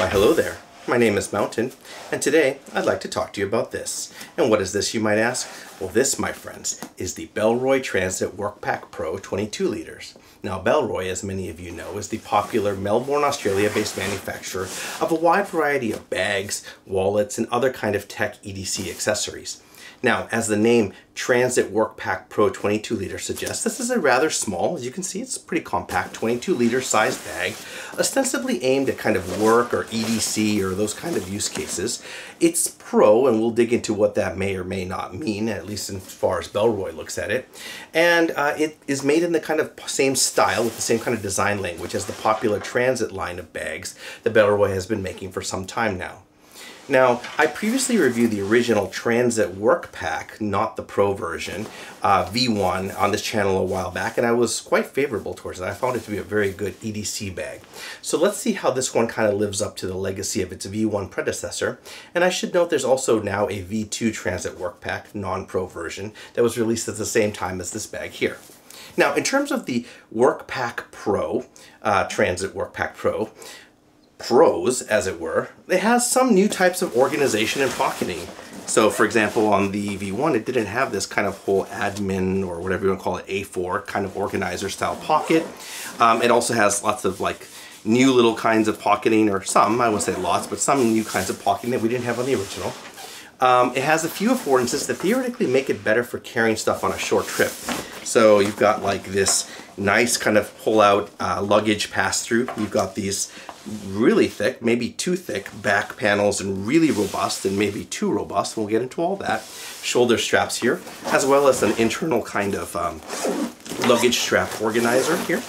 Why, hello there. My name is Mountain, and today I'd like to talk to you about this. And what is this, you might ask? Well, this, my friends, is the Bellroy Transit Workpack Pro 22 liters. Now, Bellroy, as many of you know, is the popular Melbourne, Australia-based manufacturer of a wide variety of bags, wallets, and other kind of tech EDC accessories. Now, as the name Transit Workpack Pro 22 liter suggests, this is a rather small, as you can see, it's a pretty compact 22 liter sized bag, ostensibly aimed at kind of work or EDC or those kind of use cases. It's pro, and we'll dig into what that may or may not mean, at least as far as Bellroy looks at it. And it is made in the kind of same style with the same kind of design language as the popular Transit line of bags that Bellroy has been making for some time now. Now, I previously reviewed the original Transit Workpack, not the Pro version, V1, on this channel a while back, and I was quite favorable towards it. I found it to be a very good EDC bag. So let's see how this one kind of lives up to the legacy of its V1 predecessor. And I should note there's also now a V2 Transit Workpack, non-Pro version, that was released at the same time as this bag here. Now, in terms of the Workpack Pro, Transit Workpack Pro, pros, as it were, it has some new types of organization and pocketing. So, for example, on the V1, it didn't have this kind of whole admin, or whatever you want to call it, A4 kind of organizer style pocket. It also has lots of like new little kinds of pocketing, or some, I wouldn't say lots, but some new kinds of pocketing that we didn't have on the original. It has a few affordances that theoretically make it better for carrying stuff on a short trip. So you've got like this nice kind of pull-out luggage pass-through. You've got these really thick, maybe too thick back panels, and really robust, and maybe too robust. We'll get into all that. Shoulder straps here, as well as an internal kind of luggage strap organizer here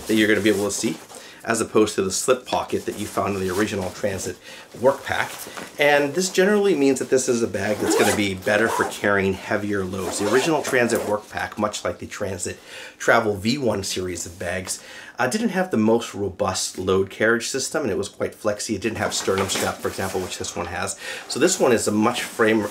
that you're going to be able to see, as opposed to the slip pocket that you found in the original Transit Workpack. And this generally means that this is a bag that's going to be better for carrying heavier loads. The original Transit Workpack, much like the Transit Travel V1 series of bags, didn't have the most robust load carriage system, and it was quite flexy. It didn't have sternum strap, for example, which this one has. So this one is a much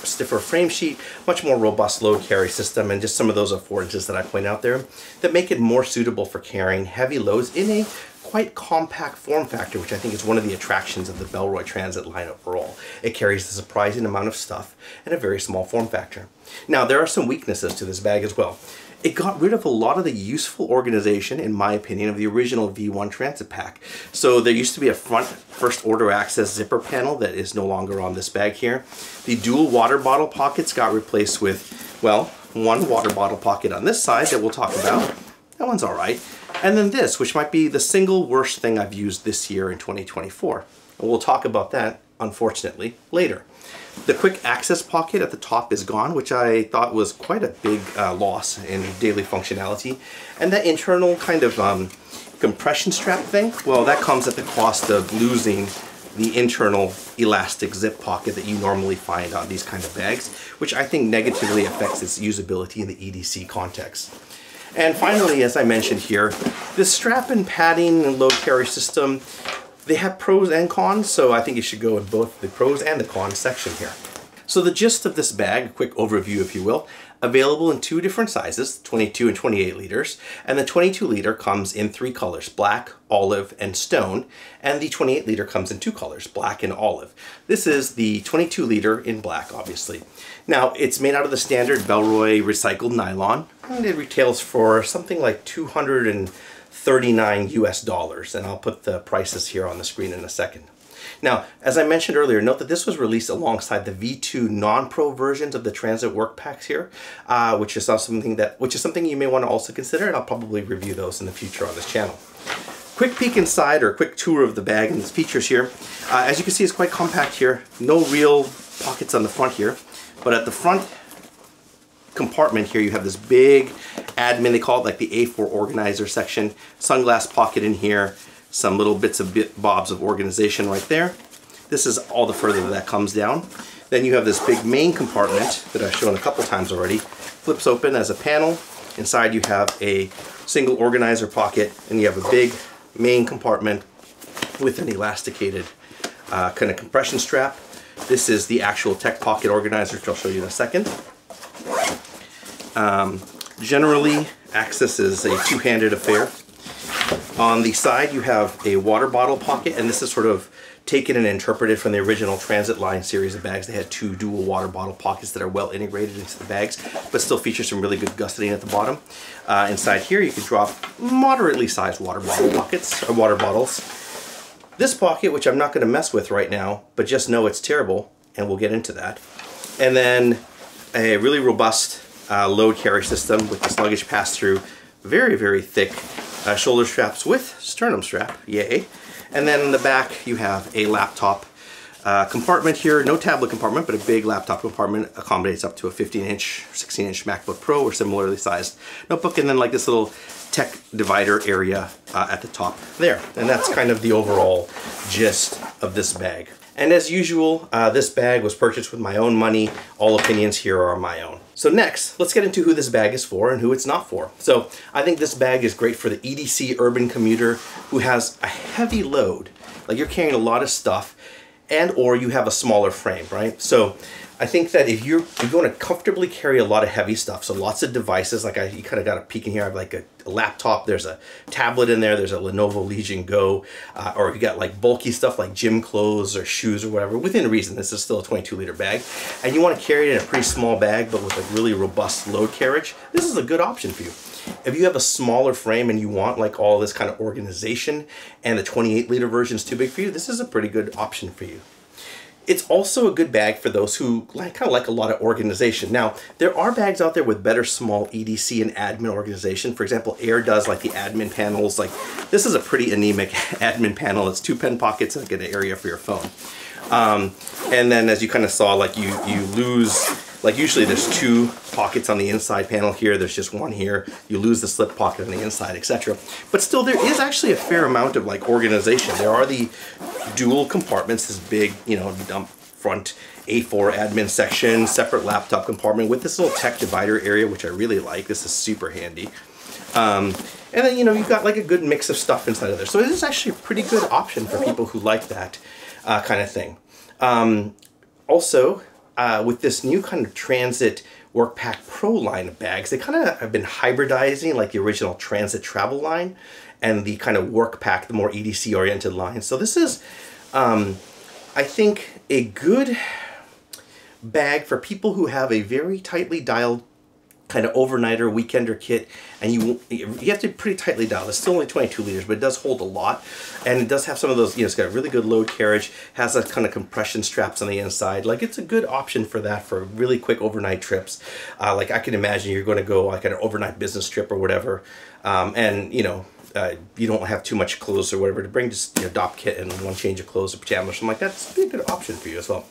stiffer frame sheet, much more robust load carry system, and just some of those affordances that I point out there that make it more suitable for carrying heavy loads in a quite compact form factor, which I think is one of the attractions of the Bellroy Transit line overall. It carries a surprising amount of stuff in a very small form factor. Now, there are some weaknesses to this bag as well. It got rid of a lot of the useful organization, in my opinion, of the original V1 Transit Pack. So there used to be a front first order access zipper panel that is no longer on this bag here. The dual water bottle pockets got replaced with, well, one water bottle pocket on this side that we'll talk about. That one's all right. And then this, which might be the single worst thing I've used this year in 2024. And we'll talk about that, unfortunately, later. The quick access pocket at the top is gone, which I thought was quite a big loss in daily functionality. And that internal kind of compression strap thing, well, that comes at the cost of losing the internal elastic zip pocket that you normally find on these kind of bags, which I think negatively affects its usability in the EDC context. And finally, as I mentioned here, the strap and padding and load carry system, they have pros and cons, so I think you should go in both the pros and the cons section here. So the gist of this bag, a quick overview if you will, available in two different sizes, 22 and 28 liters, and the 22 liter comes in three colors, black, olive, and stone, and the 28 liter comes in two colors, black and olive. This is the 22 liter in black, obviously. Now, it's made out of the standard Bellroy recycled nylon, and it retails for something like $239 US, and I'll put the prices here on the screen in a second. Now, as I mentioned earlier, note that this was released alongside the V2 non-Pro versions of the Transit Workpacks here, which is something you may want to also consider, and I'll probably review those in the future on this channel. Quick peek inside, or a quick tour of the bag and its features here. As you can see, it's quite compact here. No real pockets on the front here, but at the front compartment here, you have this big admin, they call it like the A4 organizer section, sunglass pocket in here, some little bits of bobs of organization right there. This is all the further that comes down. Then you have this big main compartment that I've shown a couple times already. Flips open as a panel. Inside you have a single organizer pocket, and you have a big main compartment with an elasticated kind of compression strap. This is the actual tech pocket organizer, which I'll show you in a second. Generally, access is a two-handed affair. On the side you have a water bottle pocket, and this is sort of taken and interpreted from the original Transit line series of bags. They had 2 dual water bottle pockets that are well integrated into the bags, but still feature some really good gusseting at the bottom. Inside here you can drop moderately sized water bottle pockets, or water bottles. This pocket, which I'm not going to mess with right now, but just know it's terrible, and we'll get into that. And then a really robust load carriage system with this luggage pass-through, very, very thick shoulder straps with sternum strap, yay. And then in the back you have a laptop compartment here, no tablet compartment, but a big laptop compartment, accommodates up to a 15-inch, 16-inch MacBook Pro or similarly sized notebook, and then like this little tech divider area at the top there. And that's kind of the overall gist of this bag. And as usual, this bag was purchased with my own money. All opinions here are my own. So next, let's get into who this bag is for and who it's not for. So I think this bag is great for the EDC urban commuter who has a heavy load. Like you're carrying a lot of stuff, and or you have a smaller frame, right? So I think that if you're going to comfortably carry a lot of heavy stuff, so lots of devices, like you kind of got a peek in here, I have like a laptop, there's a tablet in there, there's a Lenovo Legion Go, or you got like bulky stuff like gym clothes or shoes or whatever, within reason. This is still a 22-liter bag, and you want to carry it in a pretty small bag but with a really robust load carriage, this is a good option for you. If you have a smaller frame and you want like all this kind of organization and the 28-liter version is too big for you, this is a pretty good option for you. It's also a good bag for those who kind of like a lot of organization. Now, there are bags out there with better small EDC and admin organization. For example, Air does like the admin panels. Like this is a pretty anemic admin panel. It's 2 pen pockets and like an area for your phone. And then as you kind of saw, like you lose, like usually there's 2 pockets on the inside panel here, there's just 1 here, you lose the slip pocket on the inside, etc. But still there is actually a fair amount of like organization. There are the dual compartments, this big, you know, dump front A4 admin section, separate laptop compartment with this little tech divider area, which I really like. This is super handy. And then, you know, you've got like a good mix of stuff inside of there. So it is actually a pretty good option for people who like that kind of thing. Also, with this new kind of Transit Workpack Pro line of bags, they kind of have been hybridizing like the original Transit travel line and the kind of Workpack, the more EDC oriented line. So this is, I think, a good bag for people who have a very tightly dialed kind of overnighter, weekender kit, and you have to be pretty tightly dialed. It's still only 22 liters, but it does hold a lot, and it does have some of those, you know, it's got a really good load carriage, has that kind of compression straps on the inside. Like it's a good option for that, for really quick overnight trips. Like I can imagine you're going to go like an overnight business trip or whatever, and you know, you don't have too much clothes or whatever to bring, just, you know, dop kit and 1 change of clothes or pajamas or something like that. It's a good option for you as well.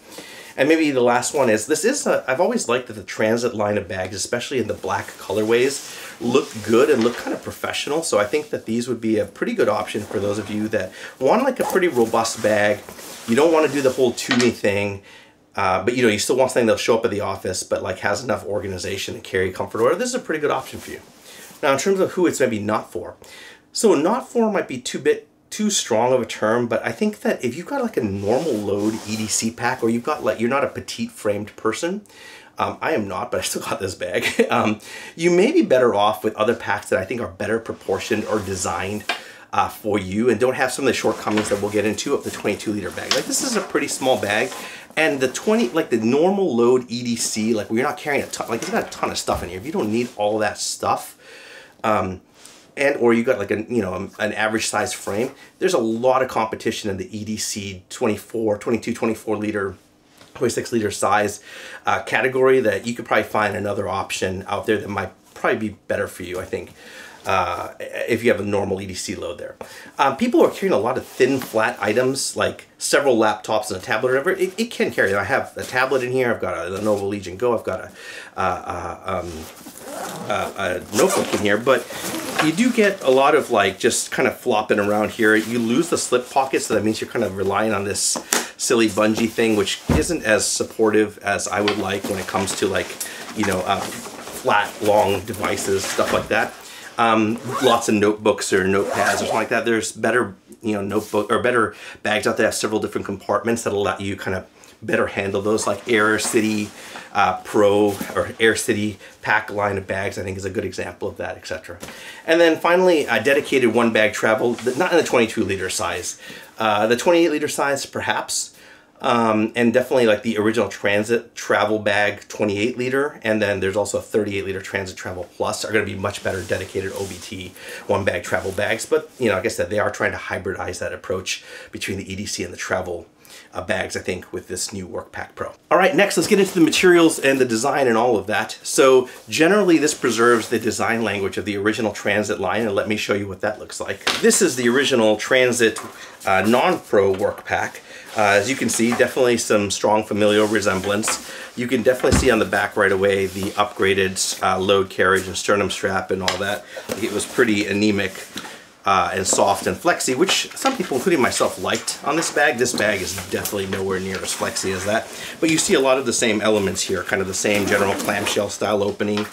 And maybe the last one is, this is, I've always liked that the Transit line of bags, especially in the black colorways, look good and look kind of professional. So I think that these would be a pretty good option for those of you that want like a pretty robust bag. You don't want to do the whole to-me thing, but you know, you still want something that'll show up at the office, but like has enough organization to carry comfort order. This is a pretty good option for you. Now, in terms of who it's maybe not for. So not for might be too strong of a term, but I think that if you've got like a normal load EDC pack, or you've got like, you're not a petite framed person, I am not, but I still got this bag, you may be better off with other packs that I think are better proportioned or designed for you and don't have some of the shortcomings that we'll get into of the 22-liter bag. Like this is a pretty small bag, and the the normal load EDC, like where you're not carrying a ton, like it's got a ton of stuff in here. If you don't need all that stuff, and or you got like a, you know, an average size frame, there's a lot of competition in the EDC 24 liter, 26 liter size category that you could probably find another option out there that might probably be better for you, I think, if you have a normal EDC load there. People are carrying a lot of thin, flat items, like several laptops and a tablet or whatever. It can carry. I have a tablet in here, I've got a Lenovo Legion Go, I've got a notebook in here, but you do get a lot of like just kind of flopping around here. You lose the slip pocket, so that means you're kind of relying on this silly bungee thing, which isn't as supportive as I would like when it comes to like, you know, flat, long devices, stuff like that. Lots of notebooks or notepads or something like that. There's better, you know, notebook or better bags out there that have several different compartments that allow you kind of better handle those, like Air City Pro or Air City Pack line of bags, I think is a good example of that, etc. And then finally, a dedicated one bag travel, not in the 22 liter size. The 28 liter size, perhaps. And definitely like the original Transit Travel Bag 28 liter, and then there's also a 38 liter Transit Travel Plus are going to be much better dedicated OBT one bag travel bags. But you know, like I said, they are trying to hybridize that approach between the EDC and the travel bags, I think, with this new Workpack Pro. All right, next let's get into the materials and the design and all of that. So generally this preserves the design language of the original Transit line, and let me show you what that looks like. This is the original Transit non-Pro Workpack. As you can see, definitely some strong familial resemblance. You can definitely see on the back right away the upgraded load carriage and sternum strap and all that. It was pretty anemic and soft and flexy, which some people, including myself, liked on this bag. This bag is definitely nowhere near as flexy as that. But you see a lot of the same elements here, kind of the same general clamshell style opening.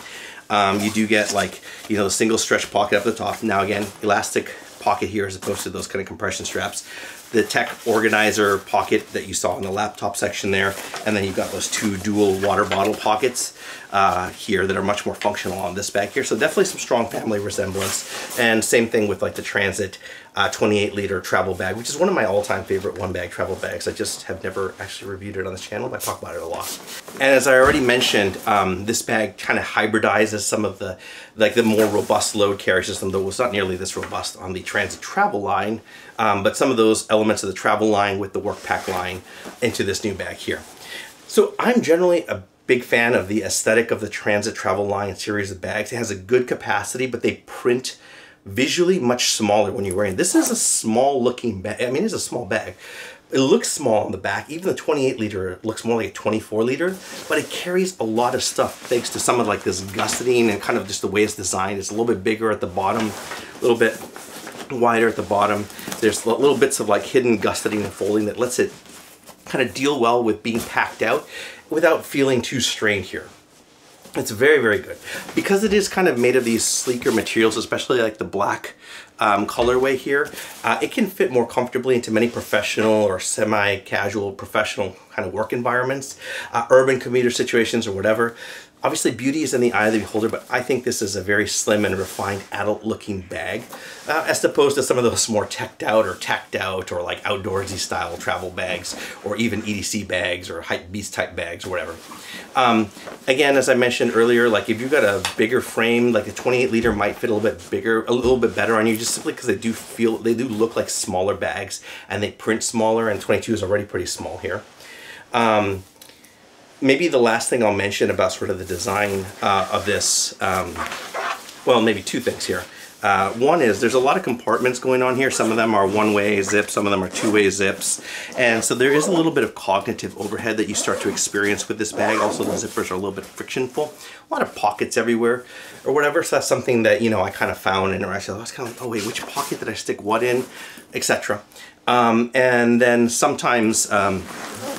You do get, like, you know, the single stretch pocket up the top. Now again, elastic pocket here as opposed to those kind of compression straps. The tech organizer pocket that you saw in the laptop section there, and then you've got those two dual water bottle pockets here that are much more functional on this bag here. So definitely some strong family resemblance, and same thing with like the Transit 28 liter travel bag, which is one of my all-time favorite one bag travel bags. I just have never actually reviewed it on this channel, but I talk about it a lot. And as I already mentioned, this bag kind of hybridizes some of the the more robust load carry system, though it's not nearly this robust on the Transit travel line, but some of those elements of the travel line with the Workpack line into this new bag here. So I'm generally a big fan of the aesthetic of the Transit travel line series of bags. It has a good capacity, but they print visually much smaller when you're wearing it. This is a small looking bag. I mean, it's a small bag. It looks small on the back. Even the 28 liter looks more like a 24 liter, but it carries a lot of stuff thanks to some of like this gusseting and kind of just the way it's designed. It's a little bit bigger at the bottom, a little bit wider at the bottom. There's little bits of like hidden gusseting and folding that lets it kind of deal well with being packed out without feeling too strained here. It's very, very good. Because it is kind of made of these sleeker materials, especially like the black colorway here, it can fit more comfortably into many professional or semi-casual professional kind of work environments, urban commuter situations or whatever. Obviously, beauty is in the eye of the beholder, but I think this is a very slim and refined adult-looking bag, as opposed to some of those more teched out or tacked out or like outdoorsy style travel bags, or even EDC bags or hype beast type bags or whatever. Again, as I mentioned earlier, like if you've got a bigger frame, like the 28 liter might fit a little bit bigger, a little bit better on you, just simply because they do look like smaller bags and they print smaller, and 22 is already pretty small here. Maybe the last thing I'll mention about sort of the design of this, well, maybe two things here. One is there's a lot of compartments going on here. Some of them are one-way zips, some of them are two-way zips. And so there is a little bit of cognitive overhead that you start to experience with this bag. Also, the zippers are a little bit frictionful. A lot of pockets everywhere or whatever. So that's something that, you know, I kind of found, and I was kind of like, oh wait, which pocket did I stick what in, etc. And then sometimes,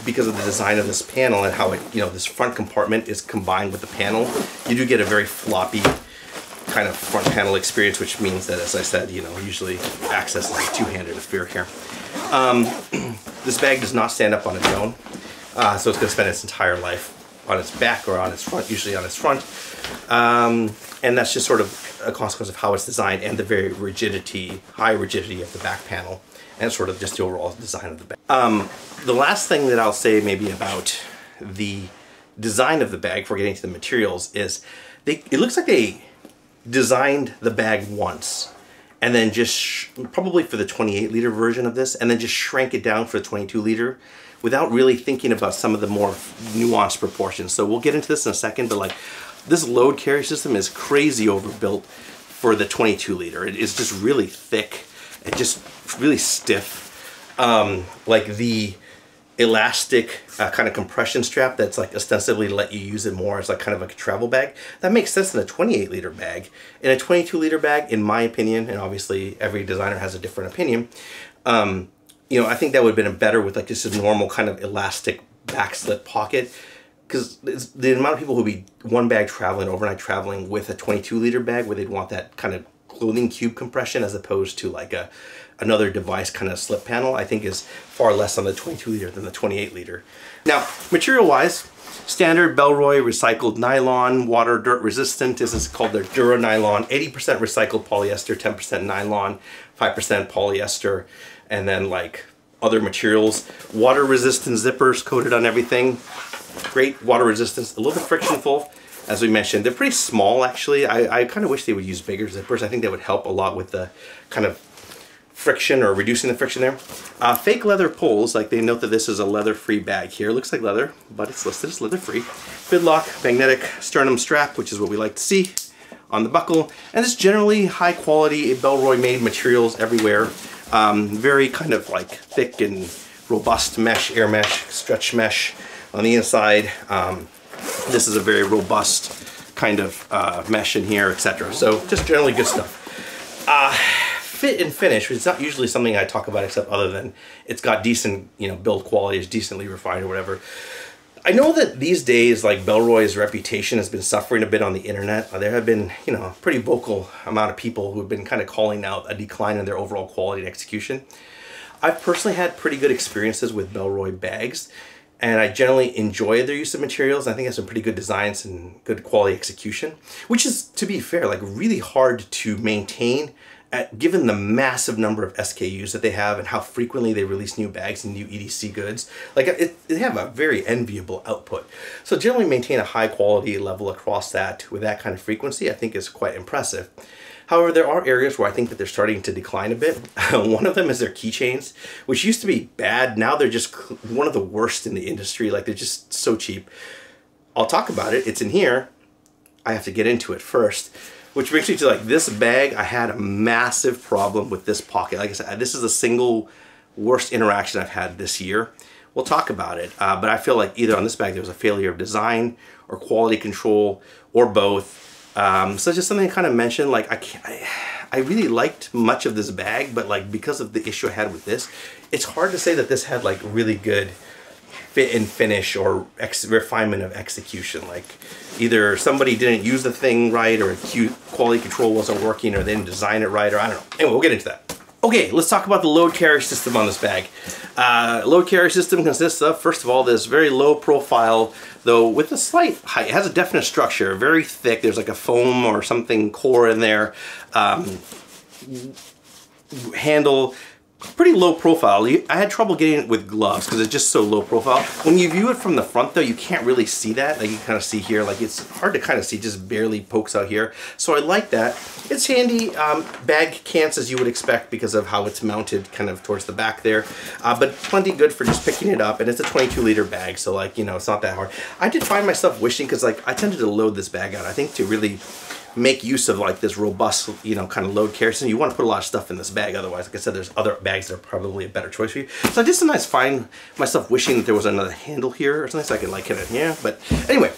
because of the design of this panel and how it, you know, this front compartment is combined with the panel, you do get a very floppy kind of front panel experience, which means that, as I said, you know, usually access is a two-handed affair here. This bag does not stand up on its own, so it's going to spend its entire life on its back or on its front, usually on its front. And that's just sort of a consequence of how it's designed and the very high rigidity of the back panel, and sort of just the overall design of the bag. The last thing that I'll say maybe about the design of the bag before getting to the materials is it looks like they designed the bag once and then just probably for the 28 liter version of this, and then just shrank it down for the 22 liter without really thinking about some of the more nuanced proportions. So we'll get into this in a second, but like this load carry system is crazy overbuilt for the 22 liter. It is just really thick and just really stiff. Like the elastic kind of compression strap that's like ostensibly to let you use it more as like kind of like a travel bag. That makes sense in a 28 liter bag. In a 22 liter bag, in my opinion, and obviously every designer has a different opinion, you know, I think that would have been better with like just a normal kind of elastic back slip pocket, because the amount of people who be one bag traveling, overnight traveling with a 22 liter bag where they'd want that kind of clothing cube compression as opposed to like a another device kind of slip panel, I think is far less on the 22 liter than the 28 liter. Now, material wise, standard Bellroy recycled nylon, water dirt resistant. This is called their Dura Nylon, 80% recycled polyester, 10% nylon, 5% polyester, and then like other materials. Water resistant zippers coated on everything. Great water resistance, a little bit frictionful. As we mentioned, they're pretty small actually. I kind of wish they would use bigger zippers. I think that would help a lot with the kind of friction or reducing the friction there. Fake leather pulls, like they note that this is a leather-free bag here. It looks like leather, but it's listed as leather-free. Fidlock, magnetic sternum strap, which is what we like to see on the buckle. And it's generally high quality Bellroy made materials everywhere. Very kind of like thick and robust mesh, air mesh, stretch mesh on the inside. This is a very robust kind of mesh in here, etc. So just generally good stuff. Fit and finish, which is not usually something I talk about except other than it's got decent, you know, build quality, it's decently refined or whatever. I know that these days, like Bellroy's reputation has been suffering a bit on the internet. There have been, you know, a pretty vocal amount of people who have been kind of calling out a decline in their overall quality and execution. I've personally had pretty good experiences with Bellroy bags, and I generally enjoy their use of materials. I think it has some pretty good designs and good quality execution, which is, to be fair, like really hard to maintain given the massive number of SKUs that they have and how frequently they release new bags and new EDC goods. Like they have a very enviable output. So generally maintain a high quality level across that with that kind of frequency, I think is quite impressive. However, there are areas where I think that they're starting to decline a bit. One of them is their keychains, which used to be bad. Now they're just one of the worst in the industry. Like they're just so cheap. I'll talk about it. It's in here. I have to get into it first. Which brings me to like this bag. I had a massive problem with this pocket. Like I said, this is the single worst interaction I've had this year. We'll talk about it, but I feel like either on this bag there was a failure of design or quality control or both. So just something I kind of mentioned, like I really liked much of this bag, but like because of the issue I had with this, it's hard to say that this had like really good fit and finish or refinement of execution. Like either somebody didn't use the thing right, or quality control wasn't working, or they didn't design it right, or I don't know. Anyway, we'll get into that. Okay, let's talk about the load carriage system on this bag. Load carriage system consists of, first of all, this very low profile, though with a slight height. It has a definite structure, very thick. There's like a foam or something core in there. Handle, pretty low profile. I had trouble getting it with gloves because it's just so low profile. When you view it from the front though, you can't really see that. Like you kind of see here, like it's hard to kind of see, just barely pokes out here. So I like that. It's handy. Bag cants as you would expect because of how it's mounted kind of towards the back there. But plenty good for just picking it up, and it's a 22 liter bag, so like, you know, it's not that hard. I did find myself wishing, because like I tended to load this bag out, I think to really make use of like this robust, you know, kind of load carriage. So you want to put a lot of stuff in this bag. Otherwise, like I said, there's other bags that are probably a better choice for you. So I did sometimes find myself wishing that there was another handle here or something so I could like hit it. Yeah, but anyway,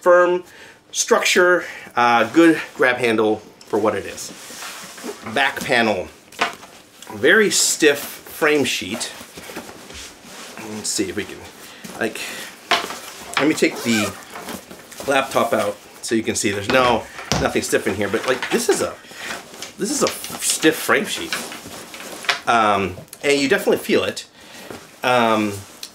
firm structure, good grab handle for what it is. Back panel, very stiff frame sheet. Let's see if we can, like, let me take the laptop out so you can see there's nothing stiff in here, but like this is a stiff frame sheet, and you definitely feel it.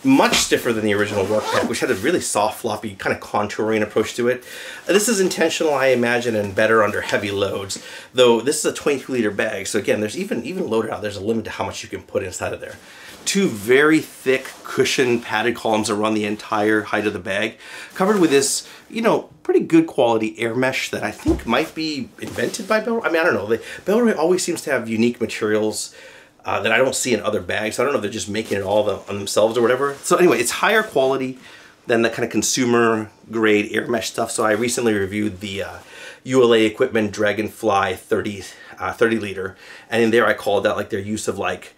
Much stiffer than the original Workpack, which had a really soft, floppy, kind of contouring approach to it. This is intentional, I imagine, and better under heavy loads. Though this is a 22 liter bag, so again, there's even loaded out, there's a limit to how much you can put inside of there. Two very thick cushion padded columns that run the entire height of the bag, covered with this, you know, pretty good quality air mesh that I think might be invented by Bellroy. I mean, I don't know. Bellroy always seems to have unique materials that I don't see in other bags. So I don't know if they're just making it all on themselves or whatever. So anyway, it's higher quality than the kind of consumer grade air mesh stuff. So I recently reviewed the ULA Equipment Dragonfly 30 liter, and in there I called out like their use of like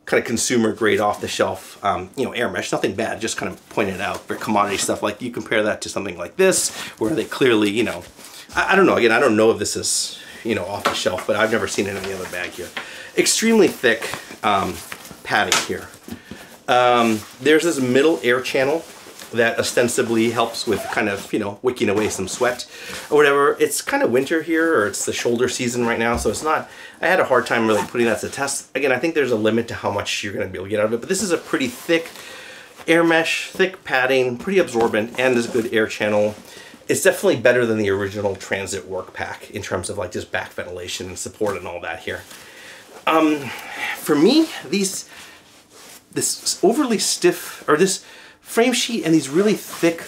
kind of consumer grade off the shelf, you know, air mesh. Nothing bad, just kind of pointed out for commodity stuff. Like you compare that to something like this, where they clearly, you know, I don't know. Again, I don't know if this is, you know, off the shelf, but I've never seen it in any other bag here. Extremely thick padding here. There's this middle air channel that ostensibly helps with kind of, you know, wicking away some sweat or whatever. It's kind of winter here, or it's the shoulder season right now, so it's not, I had a hard time really putting that to test. Again, I think there's a limit to how much you're gonna be able to get out of it, but this is a pretty thick air mesh, thick padding, pretty absorbent, and there's a good air channel. It's definitely better than the original Transit Workpack in terms of like just back ventilation and support and all that here. For me, this overly stiff, or this frame sheet and these really thick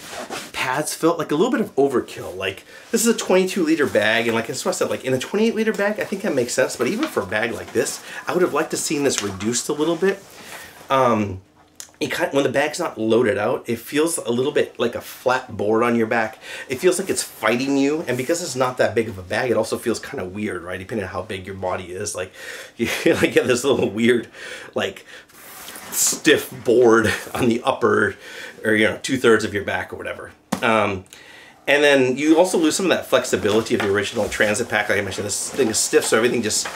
pads felt like a little bit of overkill. Like, this is a 22-liter bag, and like I said, like in a 28-liter bag, I think that makes sense, but even for a bag like this, I would have liked to seen this reduced a little bit. When the bag's not loaded out, it feels a little bit like a flat board on your back. It feels like it's fighting you, and because it's not that big of a bag, it also feels kind of weird, right? Depending on how big your body is, like you like get this little weird, like stiff board on the upper, or you know, 2/3 of your back or whatever. And then you also lose some of that flexibility of the original Transit pack. Like I mentioned, this thing is stiff, so everything just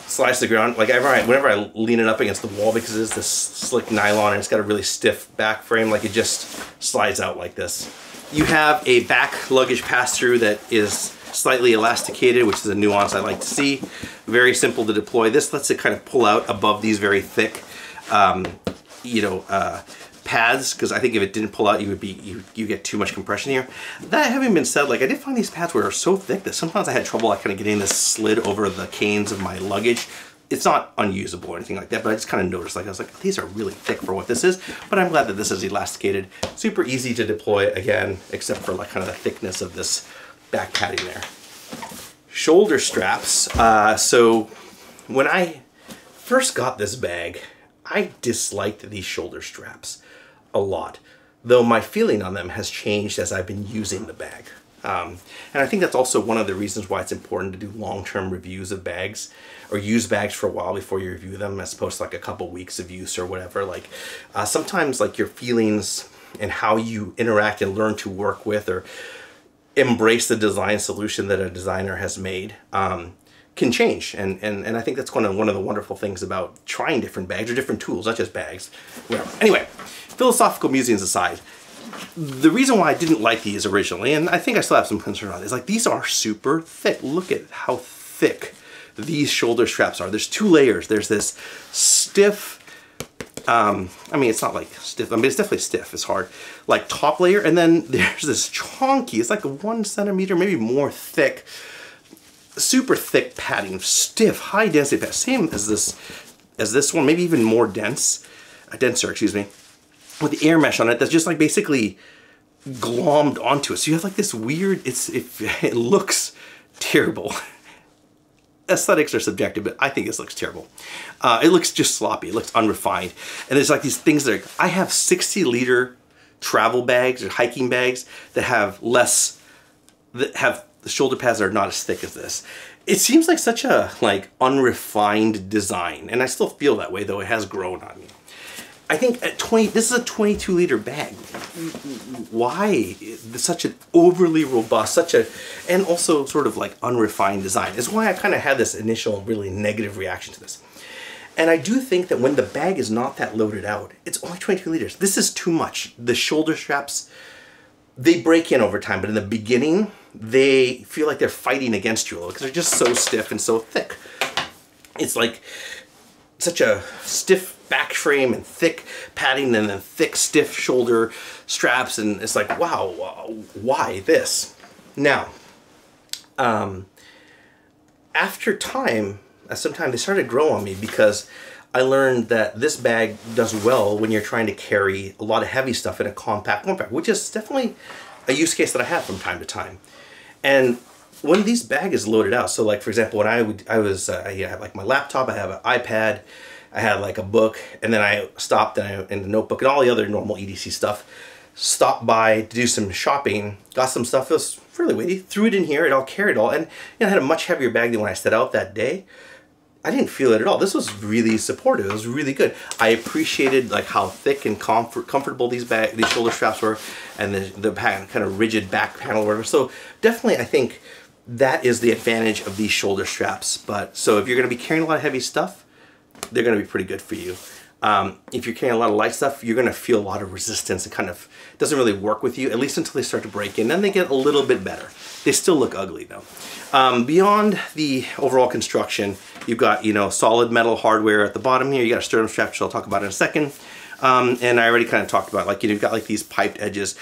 slides to the ground. Like whenever I lean it up against the wall, because it is this slick nylon and it's got a really stiff back frame, like it just slides out like this. You have a back luggage pass-through that is slightly elasticated, which is a nuance I like to see. Very simple to deploy. This lets it kind of pull out above these very thick, pads, because I think if it didn't pull out, you get too much compression here. That having been said, like I did find these pads were so thick that sometimes I had trouble like kind of getting this slid over the canes of my luggage. It's not unusable or anything like that, but I just kind of noticed, like I was like, these are really thick for what this is, but I'm glad that this is elasticated. Super easy to deploy, again, except for like kind of the thickness of this back padding there. Shoulder straps. So when I first got this bag, I disliked these shoulder straps a lot, though my feeling on them has changed as I've been using the bag. And I think that's also one of the reasons why it's important to do long-term reviews of bags, or use bags for a while before you review them, as opposed to like a couple weeks of use or whatever. Like sometimes like your feelings and how you interact and learn to work with or embrace the design solution that a designer has made can change, and I think that's one of the wonderful things about trying different bags or different tools, not just bags, whatever. Anyway, philosophical musings aside, the reason why I didn't like these originally, and I think I still have some concern on it, is like these are super thick. Look at how thick these shoulder straps are. There's two layers. There's this stiff, I mean, it's not like stiff, I mean, it's definitely stiff, it's hard, like top layer, and then there's this chunky, it's like a 1 centimeter, maybe more thick, super thick padding, stiff, high density pad, same as this one, maybe even more denser, excuse me, with the air mesh on it that's just like basically glommed onto it. So you have like this weird, it looks terrible. Aesthetics are subjective, but I think this looks terrible. It looks just sloppy, it looks unrefined. And there's like these things that are, I have 60-liter travel bags or hiking bags that have the shoulder pads are not as thick as this. It seems like such a unrefined design, and I still feel that way, though it has grown on me. I think at this is a 22-liter bag. Why such an overly robust, and also sort of like unrefined design is why I kind of had this initial really negative reaction to this. And I do think that when the bag is not that loaded out, it's only 22 liters. This is too much. The shoulder straps, they break in over time, but in the beginning, they feel like they're fighting against you a little because they're just so stiff and so thick. It's like such a stiff back frame and thick padding and then thick, stiff shoulder straps, and it's like, wow, why this? Now, after time, sometimes they started to grow on me because I learned that this bag does well when you're trying to carry a lot of heavy stuff in a compact one pack, which is definitely a use case that I have from time to time. And when these bag is loaded out, so like for example, when I had like my laptop, I have an iPad, I had like a book, and then I stopped and the notebook and all the other normal EDC stuff, stopped by to do some shopping, got some stuff, it was fairly weighty, threw it in here, and I'll carry it all, and I had a much heavier bag than when I set out that day. I didn't feel it at all. This was really supportive. It was really good. I appreciated like how thick and comfortable these shoulder straps were, and the kind of rigid back panel or whatever. So definitely, I think that is the advantage of these shoulder straps. But so if you're going to be carrying a lot of heavy stuff, they're going to be pretty good for you. if you're carrying a lot of light stuff, you're going to feel a lot of resistance. It kind of doesn't really work with you, at least until they start to break in. Then they get a little bit better. They still look ugly though. Beyond the overall construction, you've got, you know, solid metal hardware at the bottom here. You got a sternum strap, which I'll talk about in a second. And I already kind of talked about, like, you know, you've got like these piped edges.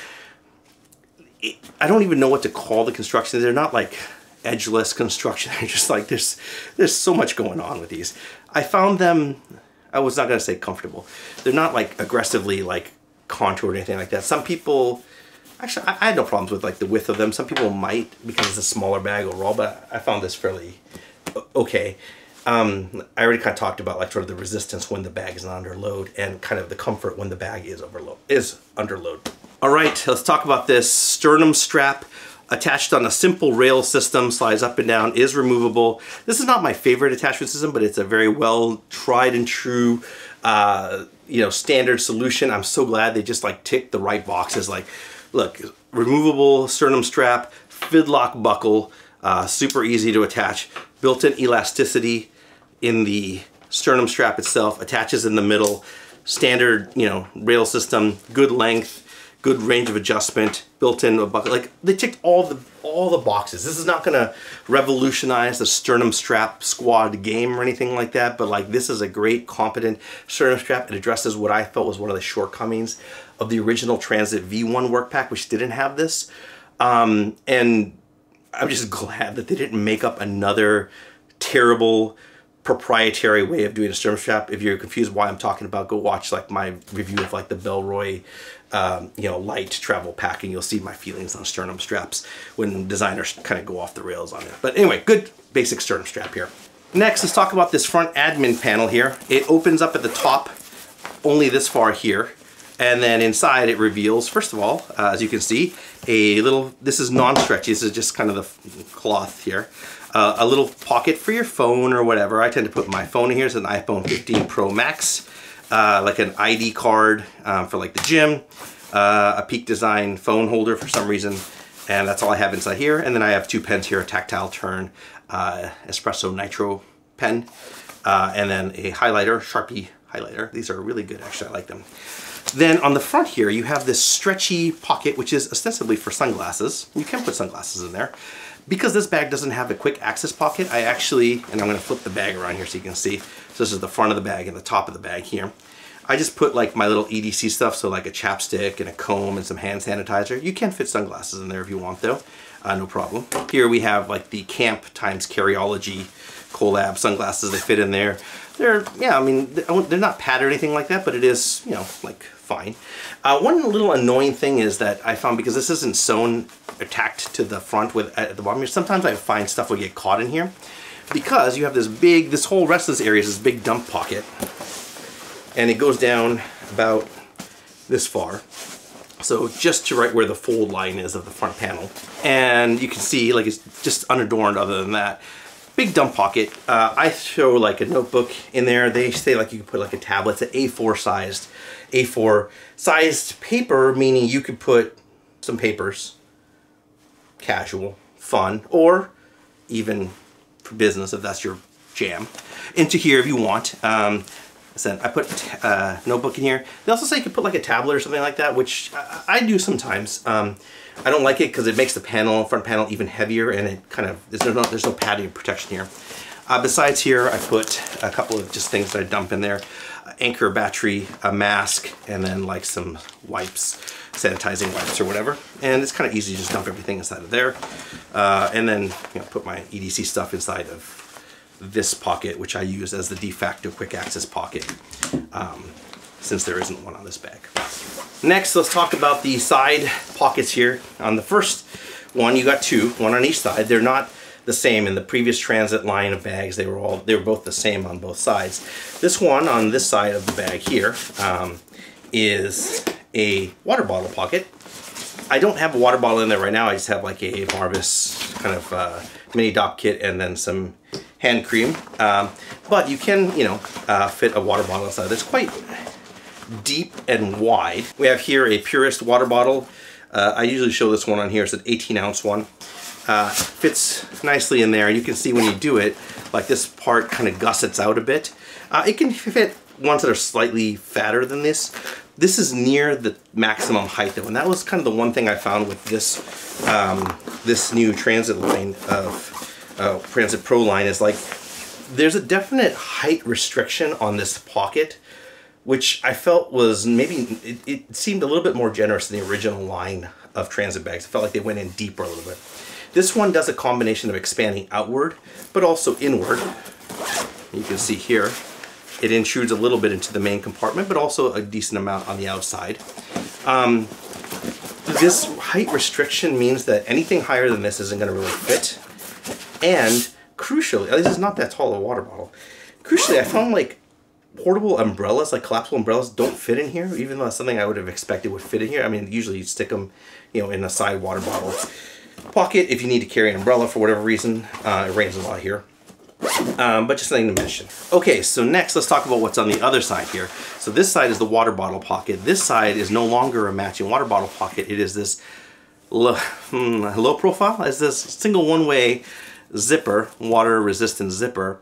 I don't even know what to call the construction. They're not like edgeless construction. They're just like, there's so much going on with these. I found them, I was not going to say comfortable. They're not like aggressively like contoured or anything like that. Some people, actually, I had no problems with like the width of them. Some people might because it's a smaller bag overall, but I found this fairly okay. I already kind of talked about like sort of the resistance when the bag is not under load and kind of the comfort when the bag is under load. All right, let's talk about this sternum strap. Attached on a simple rail system, slides up and down, is removable. This is not my favorite attachment system, but it's a very well tried and true, you know, standard solution. I'm so glad they just like ticked the right boxes. Like, look, removable sternum strap, fidlock buckle, super easy to attach, built-in elasticity in the sternum strap itself, attaches in the middle, standard, you know, rail system, good length, good range of adjustment, built-in buckle. Like, they ticked all the boxes. This is not gonna revolutionize the sternum strap squad game or anything like that, but like, this is a great, competent sternum strap. It addresses what I felt was one of the shortcomings of the original Transit V1 Workpack, which didn't have this. And I'm just glad that they didn't make up another terrible proprietary way of doing a sternum strap. If you're confused why I'm talking about, go watch like my review of like the Bellroy you know, light travel pack, and you'll see my feelings on sternum straps when designers kind of go off the rails on it. But anyway, good basic sternum strap here. Next, let's talk about this front admin panel here. It opens up at the top only this far here, and then inside it reveals, first of all, as you can see, a little, this is non-stretchy, this is just kind of the cloth here. A little pocket for your phone or whatever. I tend to put my phone in here. It's an iPhone 15 Pro Max, like an ID card for like the gym, a Peak Design phone holder for some reason, and that's all I have inside here. And then I have two pens here, a tactile turn espresso nitro pen, and then a highlighter, Sharpie highlighter. These are really good, actually, I like them. Then on the front here, you have this stretchy pocket, which is ostensibly for sunglasses. You can put sunglasses in there. Because this bag doesn't have a quick access pocket, I actually, and I'm going to flip the bag around here so you can see. So this is the front of the bag and the top of the bag here. I just put like my little EDC stuff, so like a chapstick and a comb and some hand sanitizer. You can fit sunglasses in there if you want though, no problem. Here we have like the Camp times Carryology collab sunglasses. They fit in there. They're, yeah, I mean, they're not padded or anything like that, but it is, you know, like fine. One little annoying thing is that I found, because this isn't sewn or tacked to the front with at the bottom here, sometimes I find stuff will get caught in here because you have this big, this whole rest of this area is this big dump pocket, and it goes down about this far. So just to right where the fold line is of the front panel. And you can see like it's just unadorned other than that. Big dump pocket. I show like a notebook in there. They say like you can put like a tablet. It's an A4 sized paper, meaning you could put some papers, casual, fun, or even for business if that's your jam, into here if you want. So I put a notebook in here. They also say you could put like a tablet or something like that, which I do sometimes. I don't like it because it makes the panel, front panel, even heavier, and it kind of, there's no padding protection here. Besides here, I put a couple of just things that I dump in there. Anchor battery, a mask, and then like some wipes, sanitizing wipes or whatever. And it's kind of easy to just dump everything inside of there. And then, you know, put my EDC stuff inside of this pocket, which I use as the de facto quick access pocket, since there isn't one on this bag. Next, let's talk about the side pockets here. On the first one, you got two, one on each side. They're not the same in the previous Transit line of bags. They were both the same on both sides. This one on this side of the bag here is a water bottle pocket. I don't have a water bottle in there right now. I just have like a Marvis kind of mini dop kit and then some hand cream. But you can, you know, fit a water bottle inside. It's quite deep and wide. We have here a Purist water bottle. I usually show this one on here. It's an 18-ounce one. Fits nicely in there. You can see when you do it, like this part kind of gussets out a bit. It can fit ones that are slightly fatter than this. This is near the maximum height though, and that was kind of the one thing I found with this this new Transit line of Transit Pro line is like there's a definite height restriction on this pocket, which I felt was maybe, it seemed a little bit more generous than the original line of transit bags. I felt like they went in deeper a little bit. This one does a combination of expanding outward, but also inward. You can see here, it intrudes a little bit into the main compartment, but also a decent amount on the outside. This height restriction means that anything higher than this isn't going to really fit. And crucially, this is not that tall a water bottle. Crucially, I found like portable umbrellas, like collapsible umbrellas, don't fit in here, even though that's something I would have expected would fit in here. I mean, usually you stick them, you know, in a side water bottle pocket if you need to carry an umbrella for whatever reason. It rains a lot here. But just something to mention. Okay, so next let's talk about what's on the other side here. So this side is the water bottle pocket. This side is no longer a matching water bottle pocket. It is this low profile. It's this single one-way zipper, water resistant zipper,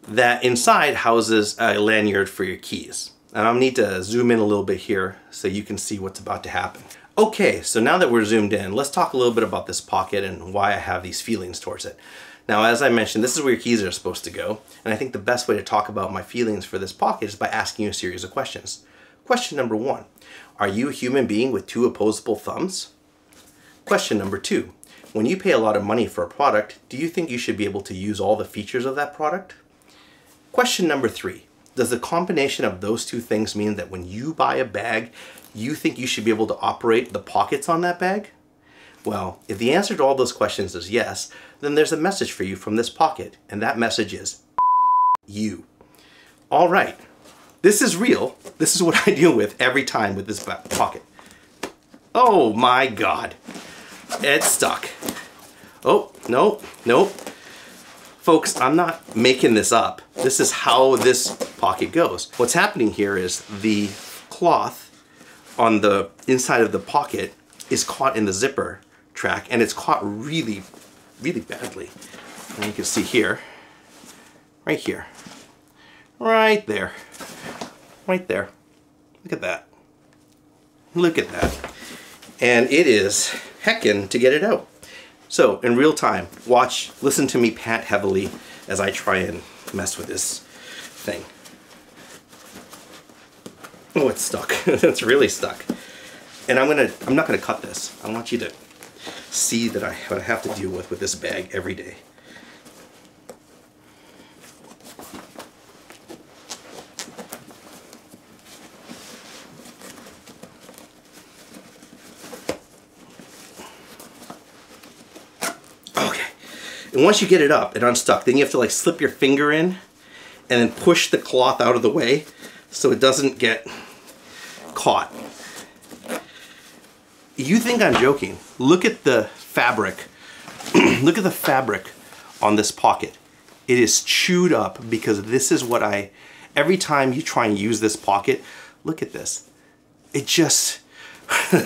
that inside houses a lanyard for your keys. And I'll need to zoom in a little bit here so you can see what's about to happen. Okay, so now that we're zoomed in, let's talk a little bit about this pocket and why I have these feelings towards it. Now, as I mentioned, this is where your keys are supposed to go, and I think the best way to talk about my feelings for this pocket is by asking you a series of questions. Question number 1, are you a human being with 2 opposable thumbs? Question number 2, when you pay a lot of money for a product, do you think you should be able to use all the features of that product? Question number 3, does the combination of those 2 things mean that when you buy a bag, you think you should be able to operate the pockets on that bag? Well, if the answer to all those questions is yes, then there's a message for you from this pocket, and that message is you. All right, this is real. This is what I deal with every time with this pocket. Oh my God, it's stuck. Oh, no, nope. Folks, I'm not making this up. This is how this pocket goes. What's happening here is the cloth on the inside of the pocket is caught in the zipper track, and it's caught really, really badly. And you can see here, right here, right there, right there. Look at that. Look at that. And it is heckin' to get it out. So in real time, listen to me pant heavily as I try and mess with this thing. Oh, it's stuck. It's really stuck. And I'm not gonna cut this. I want you to see that what I have to deal with this bag every day. Okay. And once you get it up and unstuck, then you have to like slip your finger in and then push the cloth out of the way so it doesn't get caught. You think I'm joking? Look at the fabric. Look at the fabric on this pocket. It is chewed up because this is what every time you try and use this pocket, look at this. It just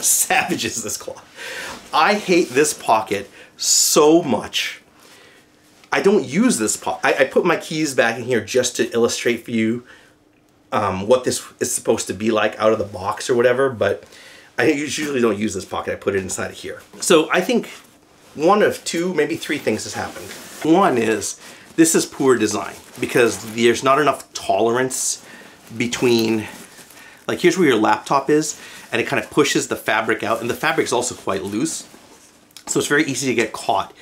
savages this cloth. I hate this pocket so much. I don't use this pocket. I put my keys back in here just to illustrate for you what this is supposed to be like out of the box or whatever, but I usually don't use this pocket. I put it inside of here. So I think one of 2, maybe 3 things has happened. One is this is poor design because there's not enough tolerance between, like here's where your laptop is, and it kind of pushes the fabric out, and the fabric is also quite loose. So it's very easy to get caught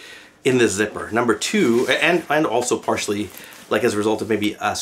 in the zipper. Number 2, and also partially like as a result of maybe a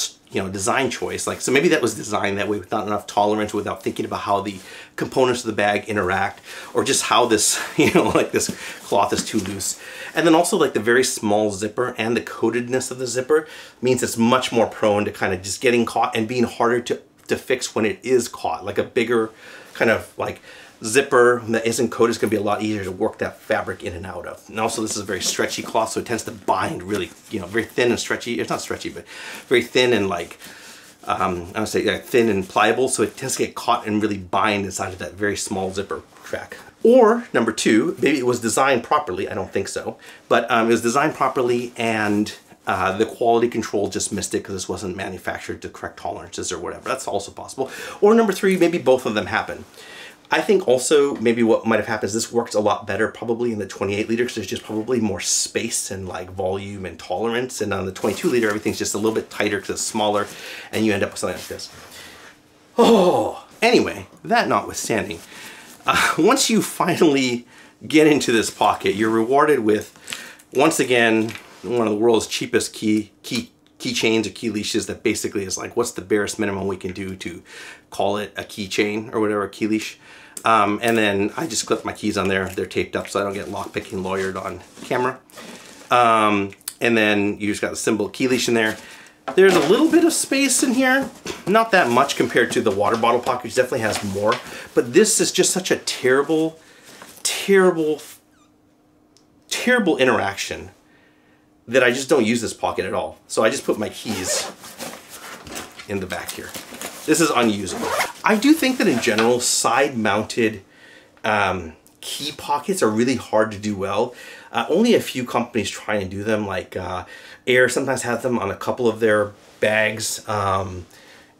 design choice. Like, so maybe that was designed that way with not enough tolerance, without thinking about how the components of the bag interact, or just how this, like this cloth is too loose. And then also like the very small zipper and the coatedness of the zipper means it's much more prone to kind of just getting caught and being harder to fix when it is caught. Like a bigger kind of like zipper that isn't coated is going to be a lot easier to work that fabric in and out of. And also this is a very stretchy cloth, so it tends to bind really, very thin and stretchy. It's not stretchy, but very thin and like, I would say thin and pliable, so it tends to get caught and really bind inside of that very small zipper track. Or number 2, maybe it was designed properly. I don't think so, but it was designed properly and the quality control just missed it because this wasn't manufactured to correct tolerances or whatever. That's also possible. Or number three, maybe both of them happen. I think also maybe what might have happened is this works a lot better probably in the 28 liter because there's just probably more space and like volume and tolerance. And on the 22 liter, everything's just a little bit tighter because it's smaller and you end up with something like this. Oh, anyway, that notwithstanding, once you finally get into this pocket, you're rewarded with, once again, one of the world's cheapest keychains or key leashes that basically is like, what's the barest minimum we can do to call it a keychain or whatever, a key leash. And then I just clip my keys on there. They're taped up so I don't get lockpicking lawyered on camera. And then you just got the symbol key leash in there. There's a little bit of space in here. Not that much compared to the water bottle pocket, which definitely has more. But this is just such a terrible, terrible, terrible interaction that I just don't use this pocket at all. So I just put my keys in the back here. This is unusable. I do think that in general, side-mounted key pockets are really hard to do well. Only a few companies try and do them, like Air sometimes has them on a couple of their bags. And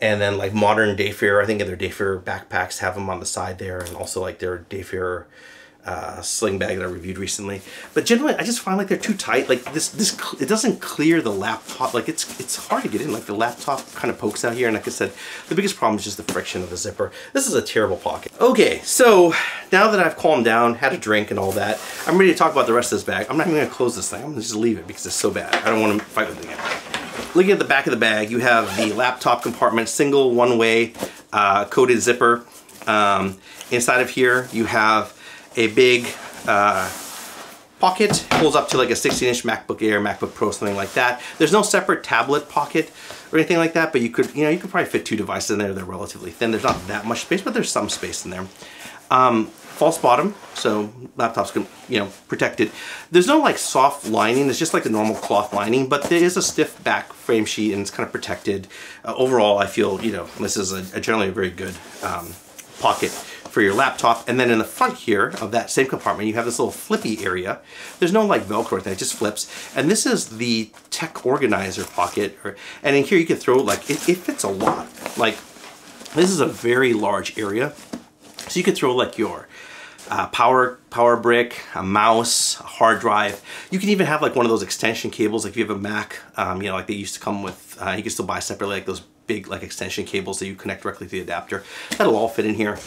then like Modern Dayfarer, I think in their Dayfarer backpacks have them on the side there, and also like their Dayfarer sling bag that I reviewed recently. But generally I just find like they're too tight. Like this it doesn't clear the laptop. Like it's hard to get in. Like the laptop kind of pokes out here, and like I said, the biggest problem is just the friction of the zipper. This is a terrible pocket. Okay, so now that I've calmed down, had a drink and all that, I'm ready to talk about the rest of this bag. I'm not even gonna close this thing. I'm gonna just leave it because it's so bad. I don't want to fight with it again. Looking at the back of the bag, you have the laptop compartment, single one-way coated zipper. Inside of here, you have a big pocket, pulls up to like a 16-inch MacBook Air, MacBook Pro, something like that. There's no separate tablet pocket or anything like that, but you could probably fit two devices in there. They're relatively thin. There's not that much space, but there's some space in there. False bottom, so laptops can, protected. There's no like soft lining. It's just like the normal cloth lining, but there is a stiff back frame sheet and it's kind of protected. Overall, I feel, this is generally a very good pocket for your laptop. And then in the front here of that same compartment, you have this little flippy area. There's no like Velcro thing, it just flips. And this is the tech organizer pocket. And in here you can throw like, it fits a lot. Like this is a very large area. So you could throw like your power brick, a mouse, a hard drive. You can even have like one of those extension cables. Like if you have a Mac, like they used to come with, you can still buy separately like those big like extension cables that you connect directly to the adapter. That'll all fit in here.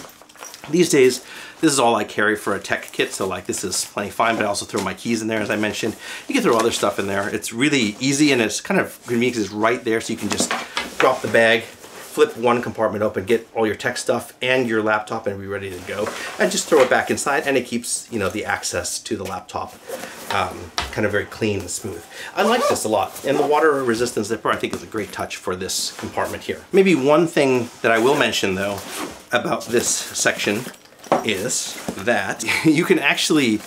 These days, this is all I carry for a tech kit, so like this is plenty fine, but I also throw my keys in there, as I mentioned. You can throw other stuff in there. It's really easy and it's kind of convenient because it's right there, so you can just drop the bag, flip one compartment open, get all your tech stuff and your laptop and be ready to go. And just throw it back inside and it keeps, the access to the laptop kind of very clean and smooth. I like this a lot. And the water resistant zipper I think is a great touch for this compartment here. Maybe one thing that I will mention though about this section is that you can actually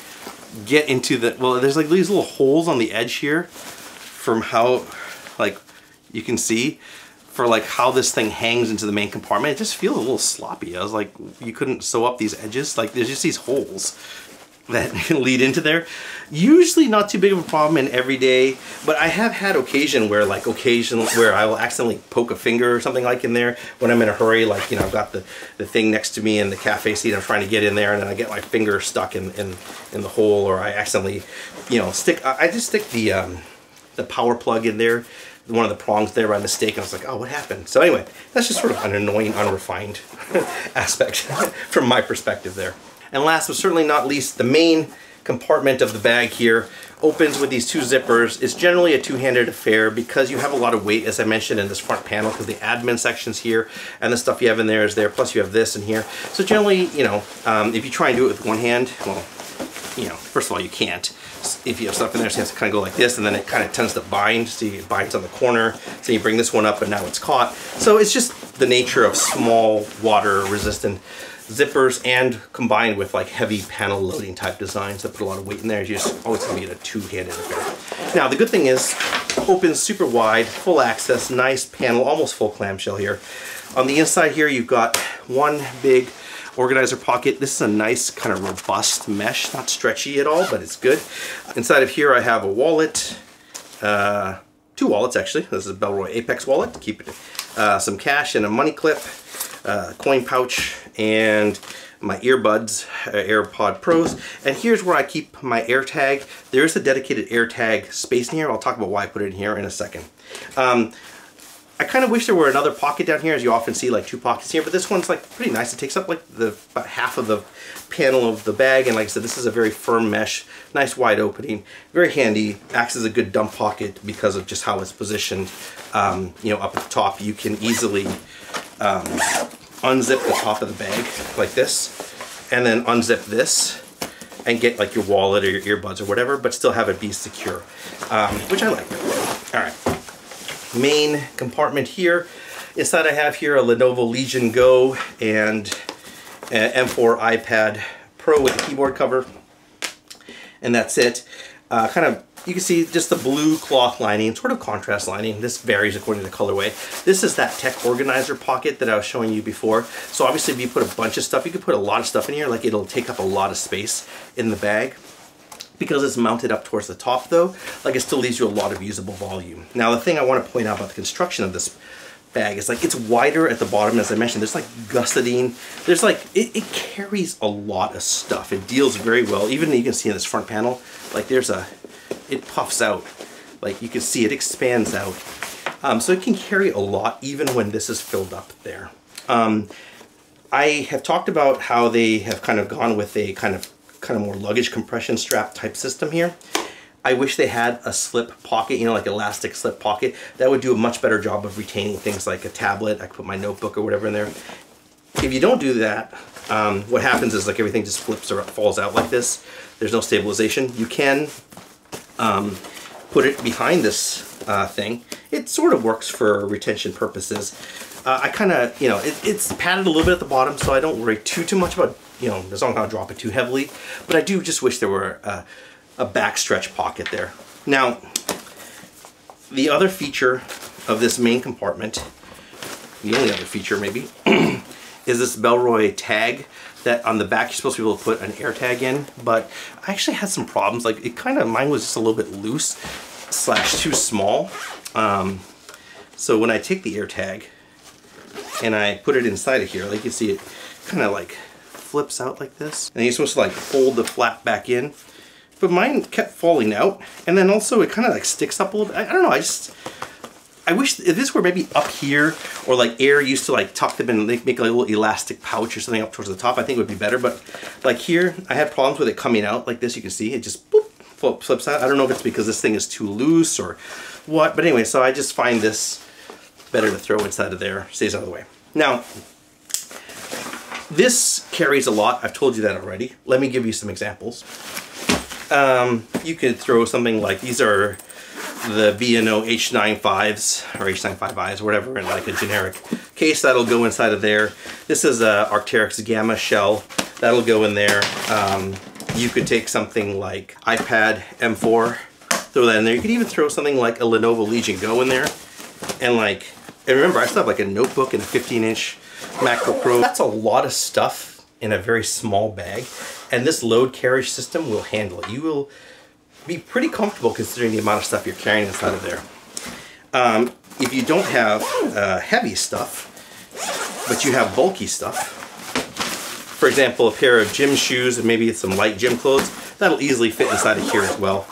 get into there's like these little holes on the edge here from how, like you can see, for like how this thing hangs into the main compartment. It just feels a little sloppy. I was like, you couldn't sew up these edges. Like there's just these holes that lead into there. Usually not too big of a problem in every day, but I have had occasion where I will accidentally poke a finger or something like in there when I'm in a hurry. Like, I've got the thing next to me in the cafe seat. I'm trying to get in there and then I get my finger stuck in the hole, or I accidentally, I just stick the power plug in there, one of the prongs there by mistake, and I was like, oh, what happened? So anyway, that's just sort of an annoying, unrefined aspect from my perspective there. And last but certainly not least, the main compartment of the bag here opens with these two zippers. It's generally a two-handed affair because you have a lot of weight, as I mentioned, in this front panel, because the admin section's here and the stuff you have in there is there, plus you have this in here. So generally, if you try and do it with one hand, well, first of all, you can't. If you have stuff in there, so you have to kind of go like this, and then it kind of tends to bind, so it binds on the corner. So you bring this one up and now it's caught. So it's just the nature of small water resistant zippers, and combined with like heavy panel loading type designs that put a lot of weight in there, you just always going to get a two-handed affair. Now the good thing is, opens super wide, full access, nice panel, almost full clamshell here. On the inside here, you've got one big organizer pocket. This is a nice kind of robust mesh, not stretchy at all, but it's good. Inside of here I have a wallet, two wallets actually. This is a Bellroy Apex wallet to keep it, some cash and a money clip, coin pouch, and my earbuds, AirPod Pros. And here's where I keep my AirTag. There's a dedicated AirTag space in here. I'll talk about why I put it in here in a second. I kind of wish there were another pocket down here, as you often see like two pockets here, but this one's like pretty nice. It takes up like about half of the panel of the bag, and like I said, this is a very firm mesh, nice wide opening, very handy, acts as a good dump pocket because of just how it's positioned. You know, up at the top, you can easily unzip the top of the bag like this, and then unzip this and get like your wallet or your earbuds or whatever, but still have it be secure, which I like. All right. Main compartment here. Inside I have here a Lenovo Legion Go and an M4 iPad Pro with a keyboard cover, and that's it. Kind of, you can see just the blue cloth lining, sort of contrast lining. This varies according to the colorway. This is that tech organizer pocket that I was showing you before. So obviously if you put a bunch of stuff, you could put a lot of stuff in here, like it'll take up a lot of space in the bag. Because it's mounted up towards the top though, like it still leaves you a lot of usable volume. Now the thing I want to point out about the construction of this bag is like it's wider at the bottom, as I mentioned. There's like gusseting. There's like, it carries a lot of stuff. It deals very well. Even you can see in this front panel, like there's it puffs out. Like you can see it expands out. So it can carry a lot even when this is filled up there. I have talked about how they have kind of gone with a kind of more luggage compression strap type system here. I wish they had a slip pocket, you know, like elastic slip pocket. That would do a much better job of retaining things like a tablet. I could put my notebook or whatever in there. If you don't do that, what happens is like everything just flips or falls out like this. There's no stabilization. You can put it behind this thing. It sort of works for retention purposes. I kind of, you know, it's padded a little bit at the bottom, so I don't worry too much about, you know, as long as I don't drop it too heavily. But I do just wish there were a backstretch pocket there. Now, the other feature of this main compartment, the only other feature maybe, is this Bellroy tag that on the back you're supposed to be able to put an AirTag in, but I actually had some problems. Like it kind of, mine was just a little bit loose / too small. So when I take the AirTag and I put it inside of here, like you see it kind of like flips out like this. And you're supposed to like fold the flap back in. But mine kept falling out. And then also it kind of like sticks up a little bit. I don't know, I wish if this were maybe up here, or like air used to like tuck them in and make a little elastic pouch or something up towards the top, I think it would be better. But like here, I had problems with it coming out like this. You can see it just boop, flips out. I don't know if it's because this thing is too loose or what. But anyway, so I just find this better to throw inside of there, stays out of the way. Now, this carries a lot. I've told you that already. Let me give you some examples. You could throw something like, these are the B&O H95s or H95Is or whatever in like a generic case. That'll go inside of there. This is a Arc'teryx Gamma shell. That'll go in there. You could take something like iPad M4, throw that in there. You could even throw something like a Lenovo Legion Go in there. And remember, I still have like a notebook and a 15-inch MacBook Pro. That's a lot of stuff in a very small bag, and this load carriage system will handle it. You will be pretty comfortable considering the amount of stuff you're carrying inside of there. If you don't have heavy stuff, but you have bulky stuff, for example, a pair of gym shoes and maybe some light gym clothes, that'll easily fit inside of here as well.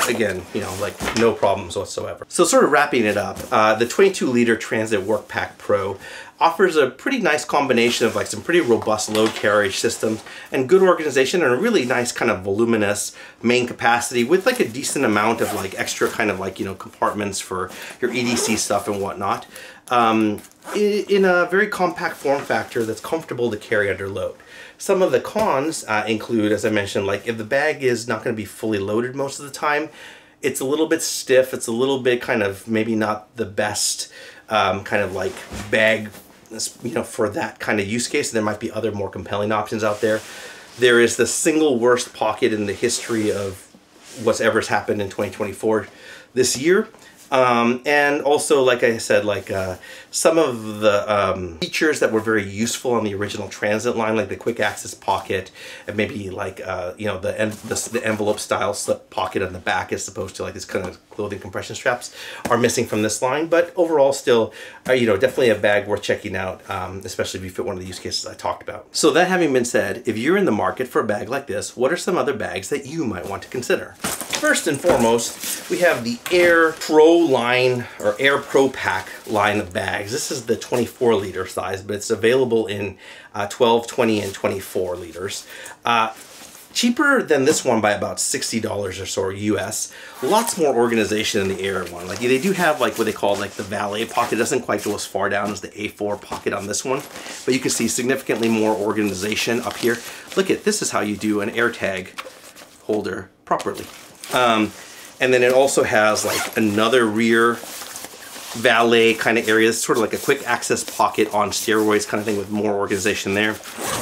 Again, you know, like no problems whatsoever. So sort of wrapping it up, the 22-liter Transit Workpack Pro offers a pretty nice combination of like some pretty robust load carriage systems and good organization and a really nice kind of voluminous main capacity with like a decent amount of like extra kind of like, you know, compartments for your EDC stuff and whatnot. In a very compact form factor that's comfortable to carry under load. Some of the cons include, as I mentioned, like if the bag is not going to be fully loaded most of the time, it's a little bit stiff, it's a little bit kind of maybe not the best kind of like bag, you know, for that kind of use case. There might be other more compelling options out there. There is the single worst pocket in the history of what's ever happened in 2024 this year. And also, like I said, like some of the features that were very useful on the original Transit line, like the quick access pocket, and maybe like you know, the envelope style slip pocket on the back as opposed to like this kind of clothing compression straps, are missing from this line. But overall, still, you know, definitely a bag worth checking out, especially if you fit one of the use cases I talked about. So that having been said, if you're in the market for a bag like this, what are some other bags that you might want to consider? First and foremost, we have the Air Pro line, or Air Pro Pack line of bags. This is the 24 liter size, but it's available in 12, 20, and 24 liters. Cheaper than this one by about $60 or so US. Lots more organization in the Air one. Like, they do have like what they call like the valet pocket. It doesn't quite go as far down as the A4 pocket on this one, but you can see significantly more organization up here. Look at this, is how you do an AirTag holder properly. And then it also has like another rear valet kind of area. It's sort of like a quick access pocket on steroids kind of thing with more organization there.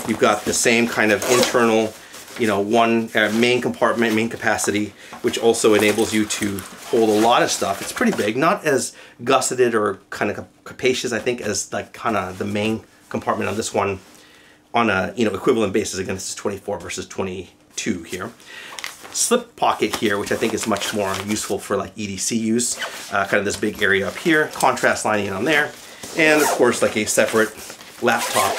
You've got the same kind of internal, you know, one main compartment, main capacity, which also enables you to hold a lot of stuff. It's pretty big, not as gusseted or kind of capacious, I think, as like kind of the main compartment on this one on a, you know, equivalent basis. Again, this is 24 versus 22 here. Slip pocket here, which I think is much more useful for like EDC use. Kind of this big area up here, contrast lining on there, and of course like a separate laptop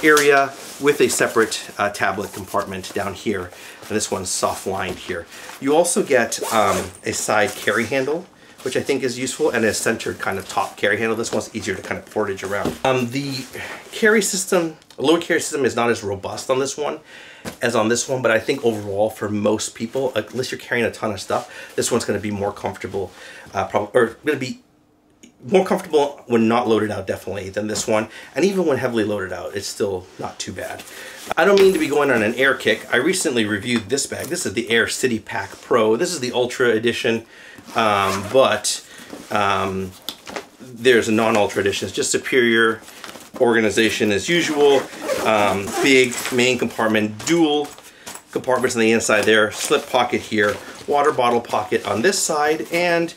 area with a separate tablet compartment down here, and this one's soft lined here. You also get a side carry handle, which I think is useful, and a centered kind of top carry handle. This one's easier to kind of portage around. The carry system, load carry system, is not as robust on this one as on this one, but I think overall for most people, unless you're carrying a ton of stuff, this one's going to be more comfortable, or going to be more comfortable when not loaded out, definitely, than this one. And even when heavily loaded out, it's still not too bad. I don't mean to be going on an Air kick. I recently reviewed this bag. This is the Air City Pack Pro. This is the Ultra Edition, but there's a non-Ultra Edition. It's just superior organization as usual. Big main compartment, dual compartments on the inside there, slip pocket here, water bottle pocket on this side, and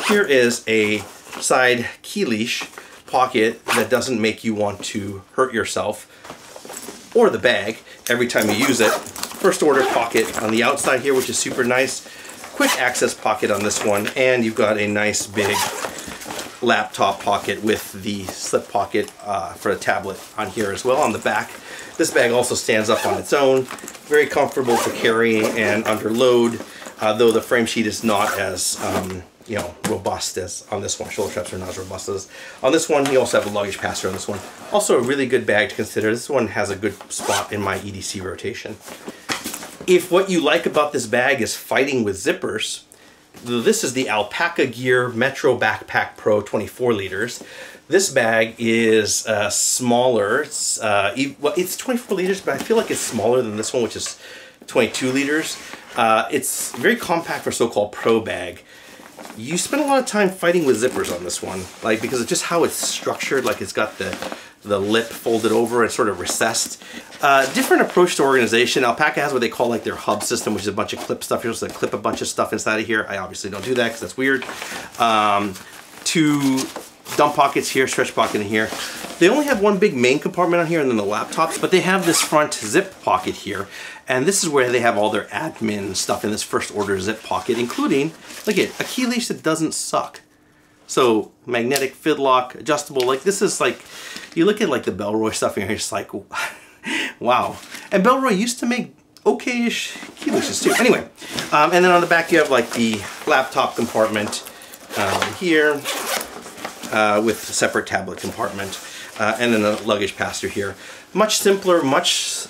here is a side key leash pocket that doesn't make you want to hurt yourself or the bag every time you use it. First order pocket on the outside here, which is super nice. Quick access pocket on this one, and you've got a nice big laptop pocket with the slip pocket for a tablet on here as well on the back. This bag also stands up on its own, very comfortable for carrying and under load, though the frame sheet is not as you know, robust as on this one. Shoulder straps are not as robust as on this one. You also have a luggage passer on this one. Also a really good bag to consider. This one has a good spot in my EDC rotation. If what you like about this bag is fighting with zippers, this is the Alpaca Gear Metro Backpack Pro 24 liters. This bag is smaller. It's 24 liters, but I feel like it's smaller than this one, which is 22 liters. It's very compact for so-called pro bag. You spend a lot of time fighting with zippers on this one, like, because of just how it's structured. Like, it's got the lip folded over and sort of recessed. Different approach to organization. Alpaca has what they call like their hub system, which is a bunch of clip stuff. You're supposed to clip a bunch of stuff inside of here. I obviously don't do that because that's weird. Two dump pockets here, stretch pocket in here. They only have one big main compartment on here and then the laptops, but they have this front zip pocket here. And this is where they have all their admin stuff in this first order zip pocket, including, look at, a key leash that doesn't suck. So magnetic fid lock, adjustable. Like, this is like, you look at like the Bellroy stuff and you're just like, wow. And Bellroy used to make okay-ish key leashes too. Anyway, and then on the back you have like the laptop compartment here with a separate tablet compartment, and then a luggage passer here. Much simpler, much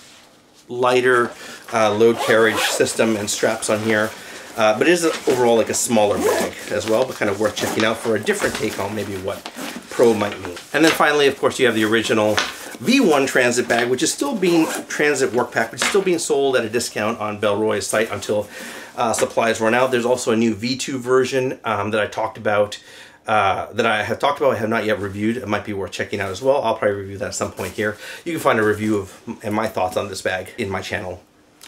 lighter load carriage system and straps on here. But it is overall like a smaller bag as well, but kind of worth checking out for a different take on maybe what Pro might mean. And then finally, of course, you have the original V1 transit bag, which is still being Transit Workpack, which is still being sold at a discount on Bellroy's site until supplies run out. There's also a new V2 version that I talked about, I have not yet reviewed. It might be worth checking out as well. I'll probably review that at some point here. You can find a review of and my thoughts on this bag in my channel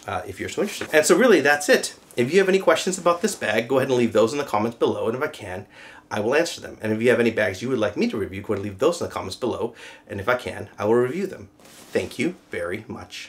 if you're so interested. And so really, that's it. If you have any questions about this bag, go ahead and leave those in the comments below, and if I can, I will answer them. And if you have any bags you would like me to review, go ahead and leave those in the comments below, and if I can, I will review them. Thank you very much.